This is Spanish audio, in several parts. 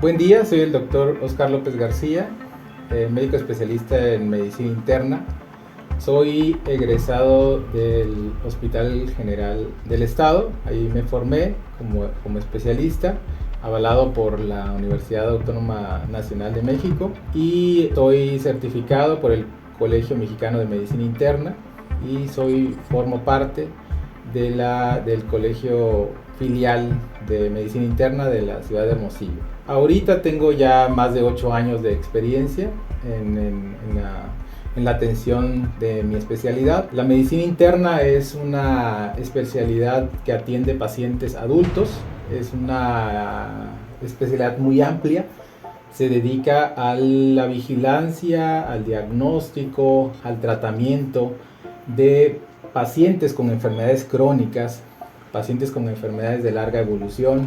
Buen día, soy el doctor Oscar López García, médico especialista en medicina interna. Soy egresado del Hospital General del Estado, ahí me formé como especialista, avalado por la Universidad Autónoma Nacional de México, y estoy certificado por el Colegio Mexicano de Medicina Interna y formo parte del colegio filial de medicina interna de la ciudad de Hermosillo. Ahorita tengo ya más de 8 años de experiencia en la atención de mi especialidad. La medicina interna es una especialidad que atiende pacientes adultos, es una especialidad muy amplia. Se dedica a la vigilancia, al diagnóstico, al tratamiento de pacientes con enfermedades crónicas, pacientes con enfermedades de larga evolución,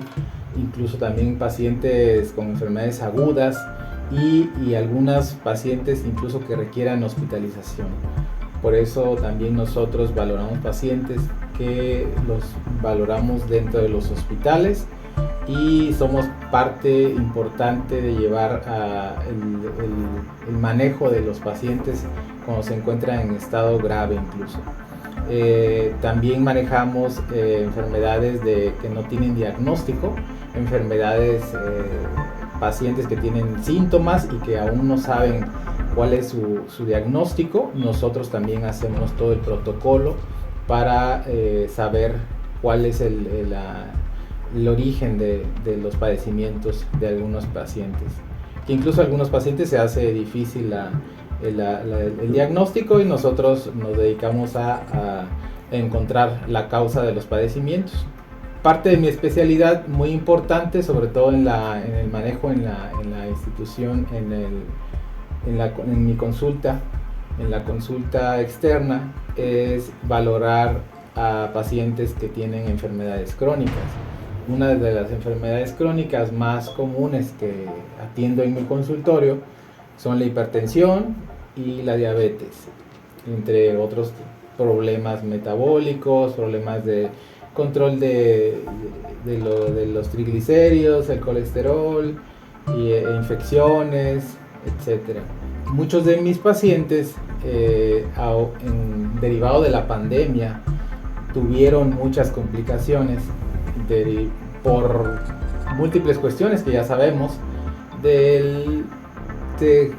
incluso también pacientes con enfermedades agudas y algunos pacientes incluso que requieran hospitalización. Por eso también nosotros valoramos pacientes que los valoramos dentro de los hospitales y somos parte importante de llevar el manejo de los pacientes cuando se encuentran en estado grave incluso. También manejamos enfermedades que no tienen diagnóstico, enfermedades, pacientes que tienen síntomas y que aún no saben cuál es su diagnóstico. Nosotros también hacemos todo el protocolo para saber cuál es el origen de los padecimientos de algunos pacientes. Que incluso a algunos pacientes se hace difícil el diagnóstico y nosotros nos dedicamos a encontrar la causa de los padecimientos. Parte de mi especialidad muy importante, sobre todo en el manejo en la institución, en mi consulta, en la consulta externa, es valorar a pacientes que tienen enfermedades crónicas. Una de las enfermedades crónicas más comunes que atiendo en mi consultorio son la hipertensión y la diabetes, entre otros problemas metabólicos, problemas de control de los triglicéridos, el colesterol, infecciones, etc. Muchos de mis pacientes, derivado de la pandemia, tuvieron muchas complicaciones por múltiples cuestiones que ya sabemos, de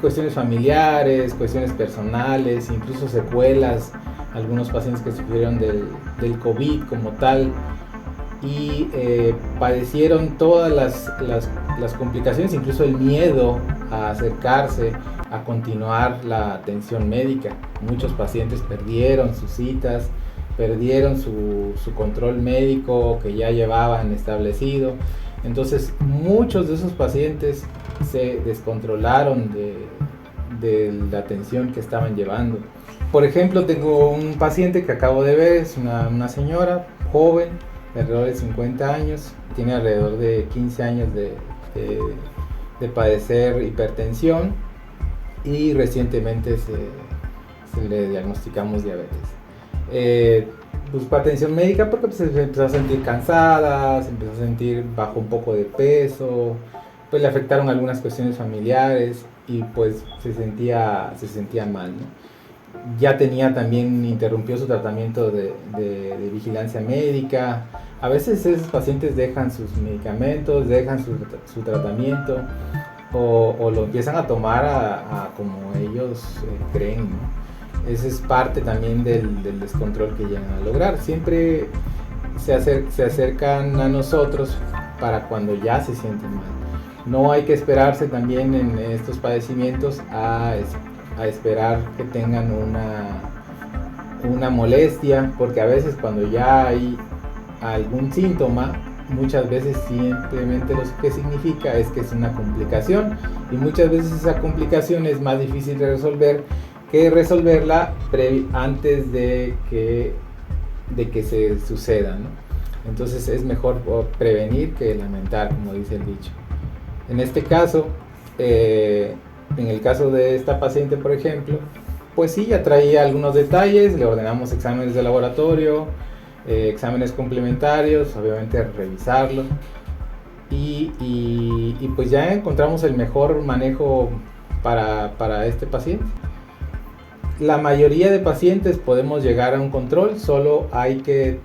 cuestiones familiares, cuestiones personales, incluso secuelas, algunos pacientes que sufrieron del COVID como tal, y padecieron todas las complicaciones, incluso el miedo a acercarse, a continuar la atención médica. Muchos pacientes perdieron sus citas, perdieron su control médico que ya llevaban establecido. Entonces muchos de esos pacientes se descontrolaron de la atención que estaban llevando. Por ejemplo, tengo un paciente que acabo de ver, es una señora joven, de alrededor de 50 años, tiene alrededor de 15 años de padecer hipertensión y recientemente se le diagnosticamos diabetes. Buscó atención médica porque se empezó a sentir cansada, se empezó a sentir bajo un poco de peso, pues le afectaron algunas cuestiones familiares y pues se sentía mal, ¿no? Ya interrumpió su tratamiento de vigilancia médica. A veces esos pacientes dejan sus medicamentos, dejan su tratamiento o lo empiezan a tomar como ellos creen, ¿no? Esa es parte también del descontrol que llegan a lograr. Siempre se acercan a nosotros para cuando ya se sienten mal. No hay que esperarse también en estos padecimientos a esperar que tengan una molestia, porque a veces cuando ya hay algún síntoma, muchas veces simplemente lo que significa es que es una complicación, y muchas veces esa complicación es más difícil de resolver que resolverla antes de que se suceda, ¿no? Entonces es mejor prevenir que lamentar, como dice el dicho. En este caso, en el caso de esta paciente, por ejemplo, pues sí, ya traía algunos detalles, le ordenamos exámenes de laboratorio, exámenes complementarios, obviamente revisarlos, y pues ya encontramos el mejor manejo para este paciente. La mayoría de pacientes podemos llegar a un control, solo hay que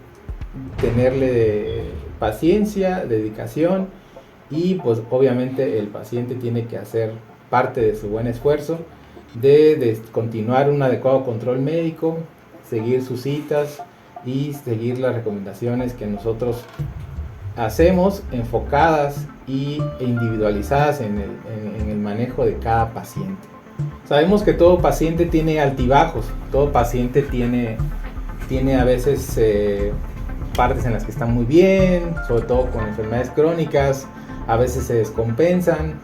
tenerle paciencia, dedicación, y pues obviamente el paciente tiene que hacer parte de su buen esfuerzo de continuar un adecuado control médico, seguir sus citas y seguir las recomendaciones que nosotros hacemos, enfocadas e individualizadas en el manejo de cada paciente. Sabemos que todo paciente tiene altibajos, todo paciente tiene a veces partes en las que están muy bien, sobre todo con enfermedades crónicas, a veces se descompensan,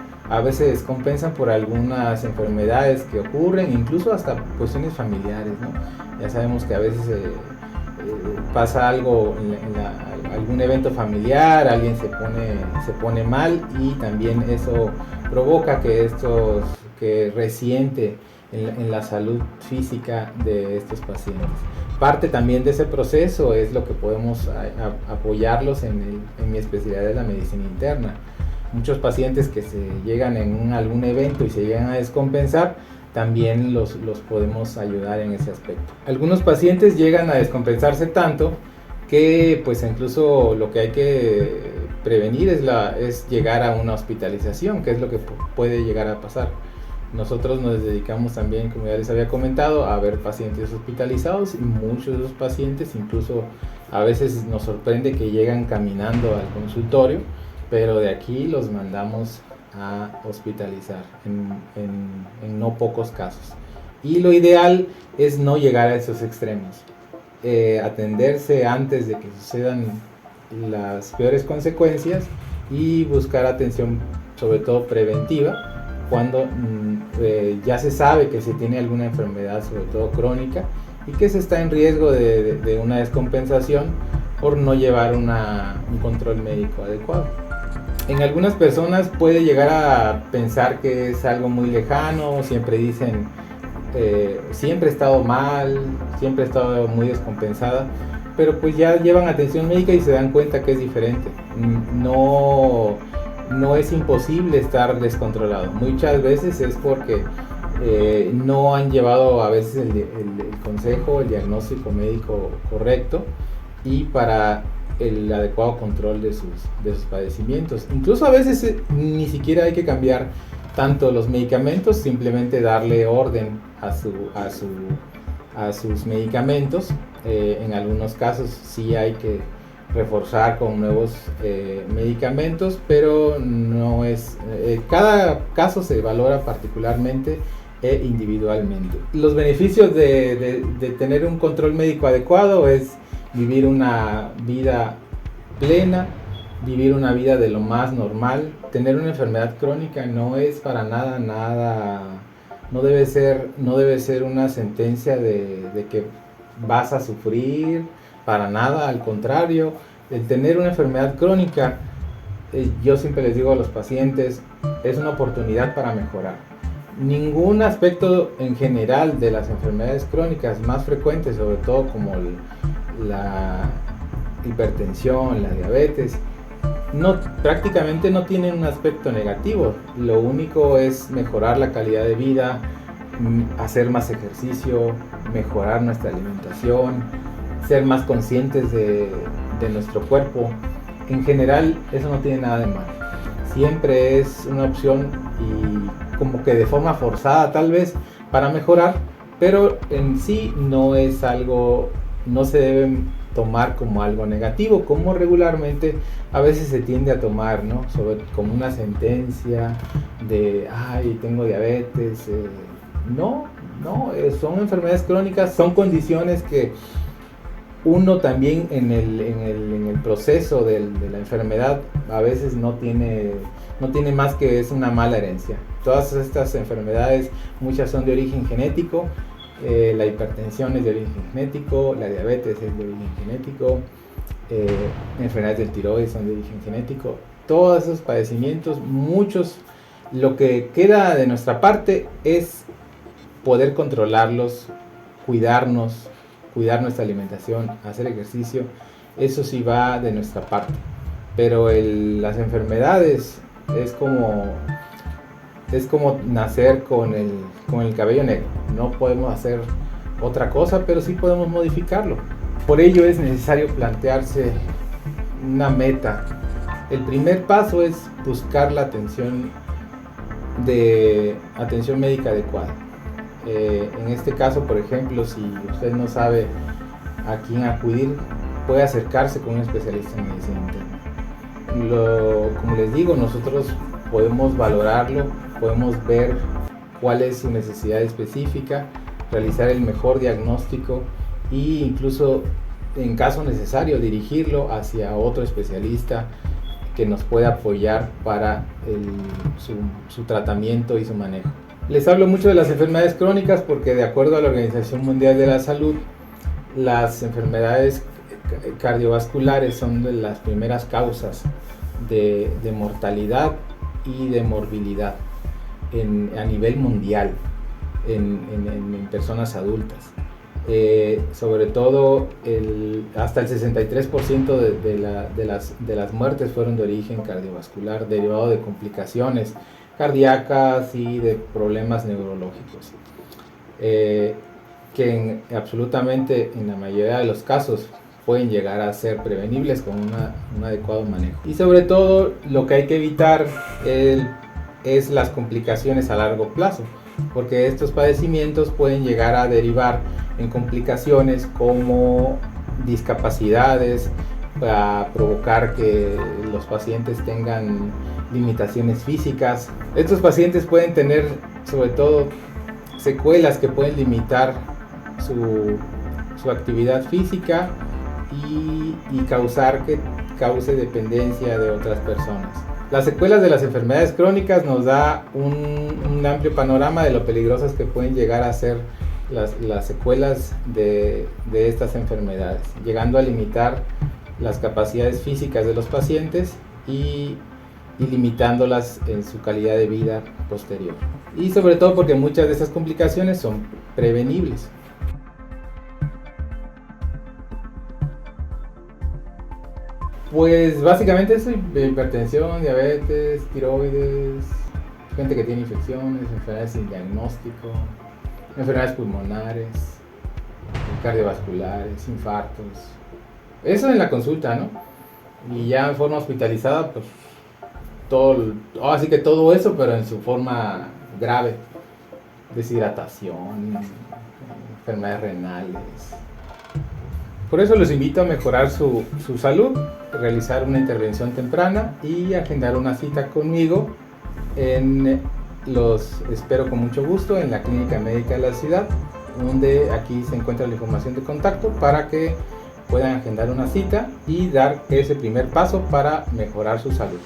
por algunas enfermedades que ocurren, incluso hasta cuestiones familiares, ¿no? Ya sabemos que a veces pasa algo algún evento familiar, alguien se pone mal, y también eso provoca que resiente en la salud física de estos pacientes. Parte también de ese proceso es lo que podemos apoyarlos en mi especialidad de la medicina interna. Muchos pacientes que se llegan en algún evento y se llegan a descompensar, también los podemos ayudar en ese aspecto. Algunos pacientes llegan a descompensarse tanto que pues incluso lo que hay que prevenir es llegar a una hospitalización, que es lo que puede llegar a pasar. Nosotros nos dedicamos también, como ya les había comentado, a ver pacientes hospitalizados, y muchos de esos pacientes incluso a veces nos sorprende que llegan caminando al consultorio, pero de aquí los mandamos a hospitalizar en no pocos casos. Y lo ideal es no llegar a esos extremos, atenderse antes de que sucedan las peores consecuencias y buscar atención, sobre todo preventiva, cuando ya se sabe que se tiene alguna enfermedad, sobre todo crónica, y que se está en riesgo de una descompensación por no llevar un control médico adecuado. En algunas personas puede llegar a pensar que es algo muy lejano, siempre dicen, siempre he estado mal, siempre he estado muy descompensada, pero pues ya llevan atención médica y se dan cuenta que es diferente. No es imposible estar descontrolado. Muchas veces es porque no han llevado a veces el consejo, el diagnóstico médico correcto, y para el adecuado control de sus padecimientos. Incluso a veces ni siquiera hay que cambiar tanto los medicamentos, simplemente darle orden a sus medicamentos. En algunos casos sí hay que reforzar con nuevos medicamentos, pero no es cada caso se valora particularmente e individualmente. Los beneficios de tener un control médico adecuado es vivir una vida plena, vivir una vida de lo más normal. Tener una enfermedad crónica no es para nada, no debe ser una sentencia de que vas a sufrir, para nada, al contrario. El tener una enfermedad crónica, yo siempre les digo a los pacientes, es una oportunidad para mejorar. Ningún aspecto en general de las enfermedades crónicas más frecuentes, sobre todo como la hipertensión, la diabetes, prácticamente no tienen un aspecto negativo. Lo único es mejorar la calidad de vida, hacer más ejercicio, mejorar nuestra alimentación, ser más conscientes de nuestro cuerpo. En general eso no tiene nada de malo. Siempre es una opción, y como que de forma forzada tal vez, para mejorar, pero en sí no es algo, no se debe tomar como algo negativo, como regularmente a veces se tiende a tomar, ¿no? Como una sentencia de, ay, tengo diabetes. Son enfermedades crónicas, son condiciones que uno también en el proceso de la enfermedad a veces no tiene más que es una mala herencia. Todas estas enfermedades, muchas son de origen genético. La hipertensión es de origen genético, la diabetes es de origen genético, enfermedades del tiroides son de origen genético. Todos esos padecimientos, muchos, lo que queda de nuestra parte es poder controlarlos, cuidarnos, cuidar nuestra alimentación, hacer ejercicio. Eso sí va de nuestra parte. pero las enfermedades es como nacer con el cabello negro. No podemos hacer otra cosa, pero sí podemos modificarlo. Por ello es necesario plantearse una meta. El primer paso es buscar la atención médica adecuada. En este caso, por ejemplo, si usted no sabe a quién acudir, puede acercarse con un especialista en medicina interna. Como les digo, nosotros podemos valorarlo, podemos ver cuál es su necesidad específica, realizar el mejor diagnóstico e incluso, en caso necesario, dirigirlo hacia otro especialista que nos pueda apoyar para su tratamiento y su manejo. Les hablo mucho de las enfermedades crónicas porque, de acuerdo a la Organización Mundial de la Salud, las enfermedades cardiovasculares son de las primeras causas de mortalidad y de morbilidad a nivel mundial en personas adultas. Sobre todo hasta el 63% de las muertes fueron de origen cardiovascular, derivado de complicaciones cardíacas y de problemas neurológicos, que absolutamente en la mayoría de los casos pueden llegar a ser prevenibles con un adecuado manejo. Y sobre todo, lo que hay que evitar es las complicaciones a largo plazo, porque estos padecimientos pueden llegar a derivar en complicaciones como discapacidades, para provocar que los pacientes tengan limitaciones físicas. Estos pacientes pueden tener, sobre todo, secuelas que pueden limitar su actividad física y cause dependencia de otras personas. Las secuelas de las enfermedades crónicas nos da un amplio panorama de lo peligrosas que pueden llegar a ser las secuelas de estas enfermedades, llegando a limitar las capacidades físicas de los pacientes y limitándolas en su calidad de vida posterior. Y sobre todo porque muchas de estas complicaciones son prevenibles. Pues básicamente eso: hipertensión, diabetes, tiroides, gente que tiene infecciones, enfermedades sin diagnóstico, enfermedades pulmonares, cardiovasculares, infartos. Eso en la consulta, ¿no? Y ya en forma hospitalizada, pues así que todo eso, pero en su forma grave: deshidratación, enfermedades renales. Por eso los invito a mejorar su salud, realizar una intervención temprana y agendar una cita conmigo. Los espero con mucho gusto en la Clínica Médica de la Ciudad, donde aquí se encuentra la información de contacto para que puedan agendar una cita y dar ese primer paso para mejorar su salud.